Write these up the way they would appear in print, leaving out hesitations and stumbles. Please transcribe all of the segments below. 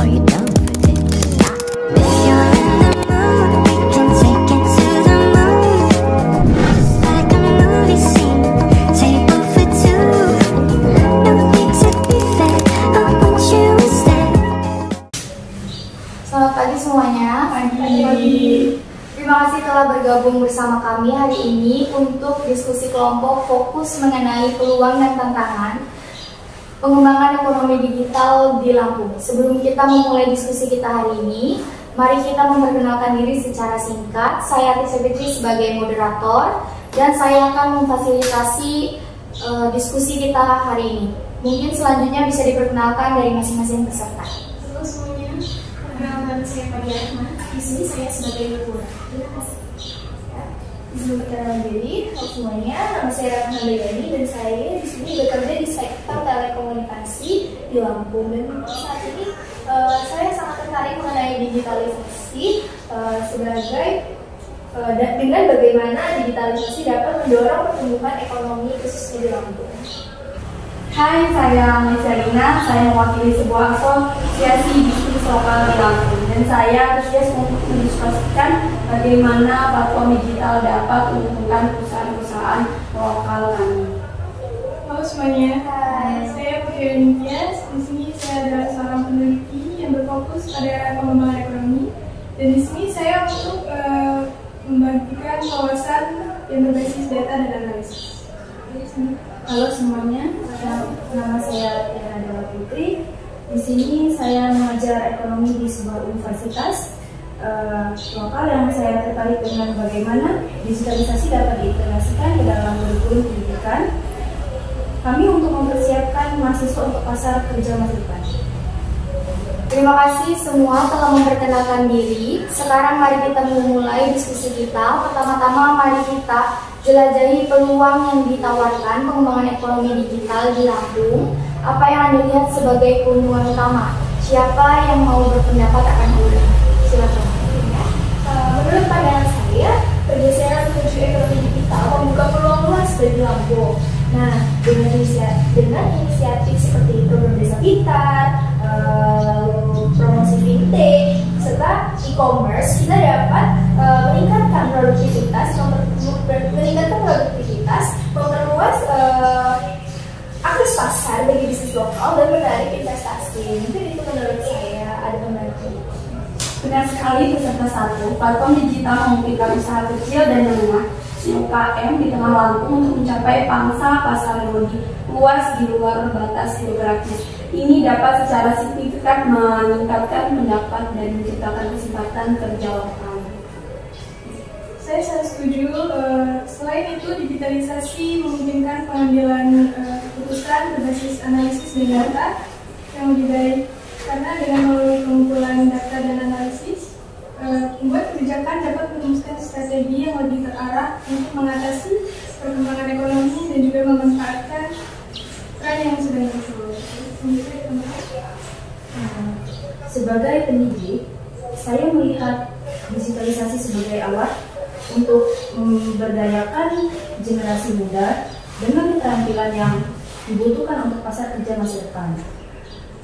Are you down for this? If you're in the mood, we can take it to the moon. Just like a movie scene, table for two. No need to be fair, I want you instead. Selamat pagi semuanya. Pagi. Terima kasih telah bergabung bersama kami hari ini untuk diskusi kelompok fokus mengenai peluang dan tantangan pengembangan ekonomi digital di Lampung. Sebelum kita memulai diskusi kita hari ini, mari kita memperkenalkan diri secara singkat. Saya Tisa Fitri sebagai moderator dan saya akan memfasilitasi diskusi kita hari ini. Mungkin selanjutnya bisa diperkenalkan dari masing-masing peserta. Halo semuanya, perkenalkan saya Fadi Ahmad. Di sini saya sebagai guru. Terima kasih. Sebelum perkenalan diri, halo semuanya, nama saya Ratna Handayani dan saya di sini bekerja di sektor telekomunikasi di Lampung. Dan saat ini saya sangat tertarik mengenai digitalisasi dengan bagaimana digitalisasi dapat mendorong pertumbuhan ekonomi khususnya di Lampung. Hai, saya Lina. Saya mewakili sebuah asosiasi bisnis lokal di Lampung dan saya antusias untuk mendiskusikan bagaimana platform digital dapat menguntungkan perusahaan-perusahaan lokal kami. Halo semuanya, saya Putri Olimpias. Di sini saya adalah seorang peneliti yang berfokus pada pengembangan ekonomi dan di sini saya untuk membagikan wawasan yang berbasis data dan analisis. Halo semuanya, nama saya Tiara Dewa Putri. Di sini saya mengajar ekonomi di sebuah universitas lokal yang saya tertarik dengan bagaimana digitalisasi dapat diintegrasikan ke dalam kurikulum pendidikan kami untuk mempersiapkan mahasiswa untuk pasar kerja masa depan. Terima kasih semua telah memperkenalkan diri. Sekarang mari kita memulai diskusi kita. Pertama-tama mari kita jelajahi peluang yang ditawarkan pengembangan ekonomi digital di Lampung. Apa yang Anda lihat sebagai keuntungan utama? Siapa yang mau berpendapat akan mulai? Silakan. Menurut pandangan saya, pergeseran menuju ekonomi digital membuka peluang luas bagi Lampung. Nah, dengan inisiatif seperti program desa pintar, promosi fintech, serta e-commerce, kita dapat meningkatkan produktivitas, memperluas akses pasar bagi bisnis lokal dan menarik investasi. Mungkin itu menurut saya ada pembantu. Benar sekali peserta satu, platform digital memungkinkan usaha kecil dan menengah UKM di tengah Lampung untuk mencapai pangsa pasar yang lebih luas di luar batas geografis. Ini dapat secara signifikan meningkatkan pendapat dan menciptakan kesempatan kerja lokal. Saya sangat setuju. Selain itu, digitalisasi memungkinkan pengambilan keputusan berbasis analisis dan data yang lebih baik. Karena dengan melalui pengumpulan data dan analisis, membuat kebijakan dapat merumuskan strategi yang lebih terarah untuk mengatasi perkembangan ekonomi dan juga memanfaatkan tren yang sedang muncul. Sebagai pendidik, saya melihat digitalisasi sebagai alat untuk memberdayakan generasi muda dengan keterampilan yang dibutuhkan untuk pasar kerja masa depan.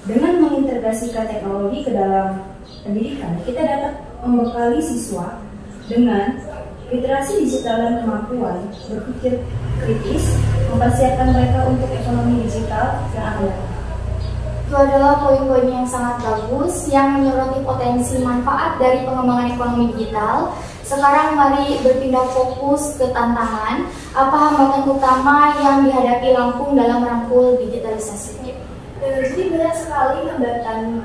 Dengan mengintegrasikan teknologi ke dalam pendidikan, kita dapat membekali siswa dengan literasi digital dan kemampuan berpikir kritis, mempersiapkan mereka untuk ekonomi digital yang akan datang. Itu adalah poin-poin yang sangat bagus yang menyoroti potensi manfaat dari pengembangan ekonomi digital. Sekarang mari berpindah fokus ke tantangan. Apa hambatan utama yang dihadapi Lampung dalam merangkul digitalisasi? Jadi banyak sekali hambatan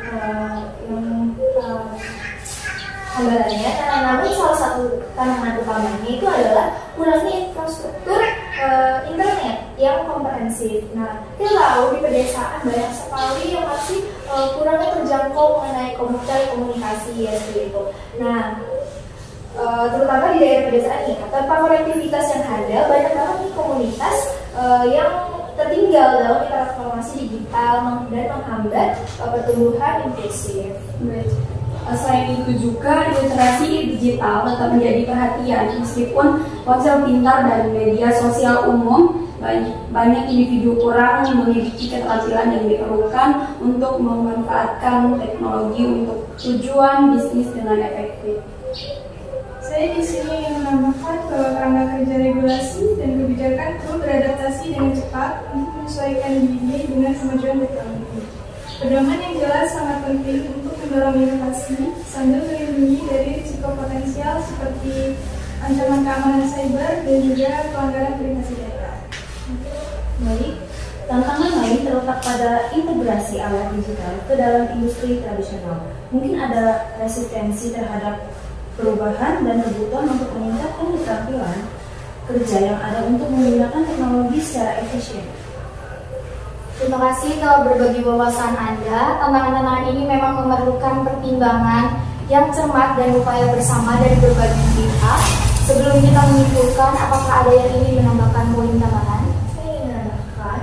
hambatannya, namun salah satu tantangan utamanya itu adalah kurangnya infrastruktur internet yang komprehensif. Nah, kita tahu di pedesaan banyak sekali yang masih kurangnya terjangkau mengenai telekomunikasi ya seperti itu. Nah, terutama di daerah pedesaan ini, tanpa konektivitas yang ada, banyak banget nih komunitas yang tertinggal dalam transformasi digital dan menghambat pertumbuhan inklusif. Selain itu juga literasi digital tetap menjadi perhatian meskipun ponsel pintar dan media sosial umum banyak individu kurang memiliki keterampilan yang diperlukan untuk memanfaatkan teknologi untuk tujuan bisnis dengan efektif. Saya di sini ingin menambahkan bahwa kerangka kerja regulasi dan kebijakan perlu beradaptasi dengan cepat untuk menyesuaikan diri dengan kemajuan teknologi. Pedoman yang jelas sangat penting untuk mendorong inovasi sambil melindungi dari risiko potensial seperti ancaman keamanan cyber dan juga pelanggaran privasi data. Baik, tantangan lain terletak pada integrasi alat digital ke dalam industri tradisional. Mungkin ada resistensi terhadap perubahan dan kebutuhan untuk meningkatkan keterampilan kerja yang ada untuk menggunakan teknologi secara efisien. Terima kasih telah berbagi wawasan Anda. Tantangan-tantangan ini memang memerlukan pertimbangan yang cermat dan upaya bersama dari berbagai pihak. Sebelum kita menyimpulkan, apakah ada yang ingin menambahkan poin tambahan? Saya ingin menambahkan,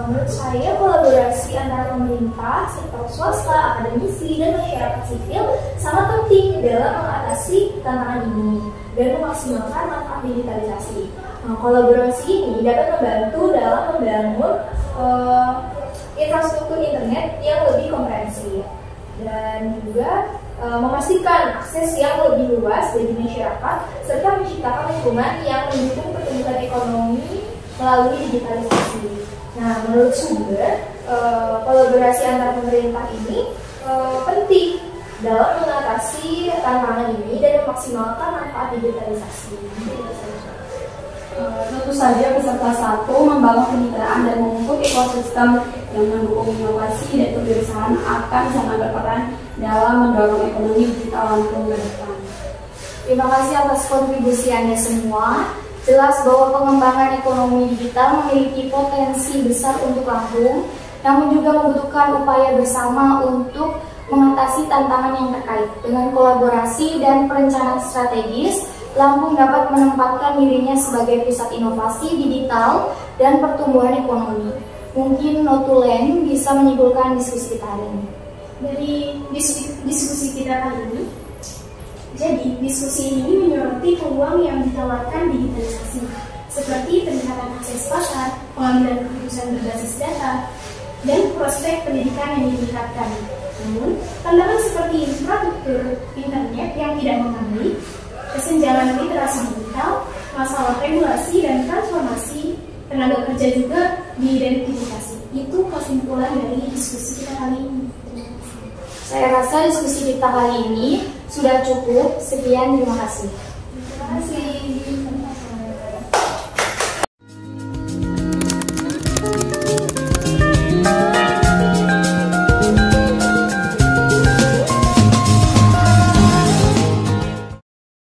menurut saya kolaborasi antara pemerintah, sektor swasta, akademisi, dan masyarakat sipil sangat penting dalam mengatasi tantangan ini dan memaksimalkan manfaat digitalisasi. Kolaborasi ini dapat membantu dalam membangun infrastruktur internet yang lebih komprehensif dan juga memastikan akses yang lebih luas bagi masyarakat serta menciptakan lingkungan yang mendukung pertumbuhan ekonomi melalui digitalisasi. Nah, menurut sumber, kolaborasi antar pemerintah ini penting dalam mengatasi tantangan ini dan memaksimalkan manfaat digitalisasi. Tentu saja peserta 1 membangun kemitraan dan membentuk ekosistem yang mendukung inovasi dan kewirausahaan akan sangat berperan dalam mendorong ekonomi digital Lampung ke depan. Terima kasih atas kontribusi Anda semua. Jelas bahwa pengembangan ekonomi digital memiliki potensi besar untuk Lampung, namun juga membutuhkan upaya bersama untuk mengatasi tantangan yang terkait. Dengan kolaborasi dan perencanaan strategis, Lampung dapat menempatkan dirinya sebagai pusat inovasi digital dan pertumbuhan ekonomi. Mungkin Notulen bisa menyimpulkan diskusi kita hari ini. Dari diskusi kita kali ini, jadi diskusi ini menyoroti peluang yang ditawarkan digitalisasi, seperti peningkatan akses pasar, pengambilan keputusan berbasis data, dan prospek pendidikan yang ditingkatkan. Namun, tantangan seperti infrastruktur internet yang tidak memadai, kesenjangan literasi digital, masalah regulasi dan transformasi tenaga kerja juga diidentifikasi. Itu kesimpulan dari diskusi kita kali ini. Saya rasa diskusi kita kali ini sudah cukup. Sekian, terima kasih.